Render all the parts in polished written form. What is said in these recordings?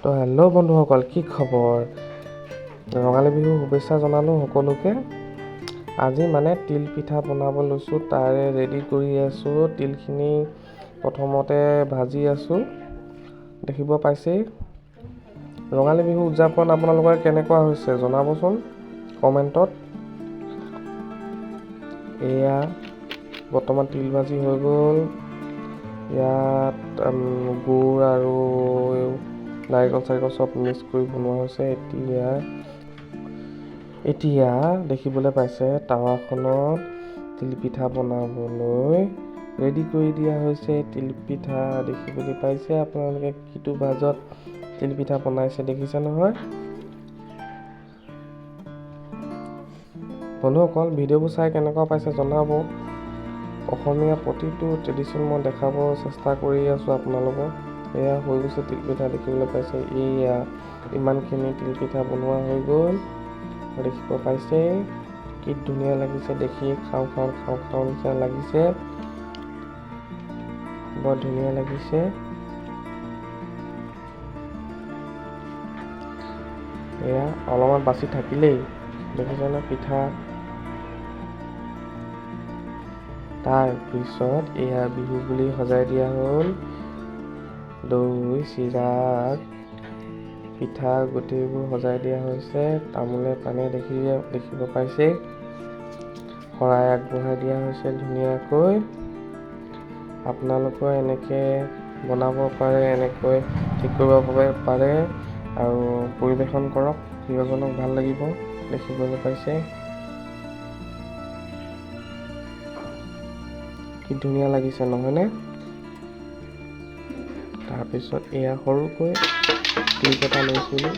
তো হেল্ল' বন্ধুসকল, কি খবৰ? ৰঙালী বিহুৰ শুভেচ্ছা জনালোঁ সকলোকে। আজি মানে তিল পিঠা বনাব লৈছোঁ, তাৰে ৰেডি কৰি আছোঁ। তিলখিনি প্ৰথমতে ভাজি আছোঁ, দেখিব পাইছেই। ৰঙালী বিহু উদযাপন আপোনালোকৰ কেনেকুৱা হৈছে জনাবচোন কমেণ্টত। এয়া বৰ্তমান তিল ভাজি হৈ গ'ল। ইয়াত গুড় আৰু নাৰিকল চব মিক্স কৰি বনোৱা হৈছে। এতিয়া দেখিবলৈ পাইছে টাৱাখনত তিলপিঠা বনাবলৈ ৰেডি কৰি দিয়া হৈছে। তিলপিঠা দেখিবলৈ পাইছে আপোনালোকে, কিটো ভাজত তিলপিঠা বনাইছে দেখিছে নহয় বন্ধুসকল। ভিডিঅ'বোৰ চাই কেনেকুৱা পাইছে জনাব। অসমীয়া প্ৰতিটো ট্ৰেডিশ্যন মই দেখাব চেষ্টা কৰি আছোঁ আপোনালোকক। এয়া হৈ গৈছে তিলপিঠা, দেখিবলৈ পাইছে। এয়া ইমানখিনি তিলপিঠা বনোৱা হৈ গ'ল, দেখিব পাইছে। কি ধুনীয়া লাগিছে দেখি, খাওঁ নিচিনা লাগিছে, বৰ ধুনীয়া লাগিছে। এয়া অলপমান বাচি থাকিলেই দেখিছেনে পিঠা। তাৰ পিছত এয়া বিহু বুলি সজাই দিয়া হ'ল। দৈ চিৰা পিঠা গোটেইবোৰ সজাই দিয়া হৈছে। তামোলে পানে দেখিব পাইছে। শৰাই আগবঢ়াই দিয়া হৈছে ধুনীয়াকৈ। আপোনালোকে এনেকৈ বনাব পাৰে, এনেকৈ ঠিক কৰিব পাৰে আৰু পৰিৱেশন কৰক। প্ৰিয়জনক ভাল লাগিব, দেখিবলৈ পাইছে কি ধুনীয়া লাগিছে নহয়নে? তাৰপিছত এয়া সৰুকৈ ক্লিপ এটা লৈছিলোঁ,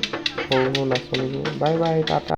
সৰু নাচনীবোৰ। Bye bye, Tata.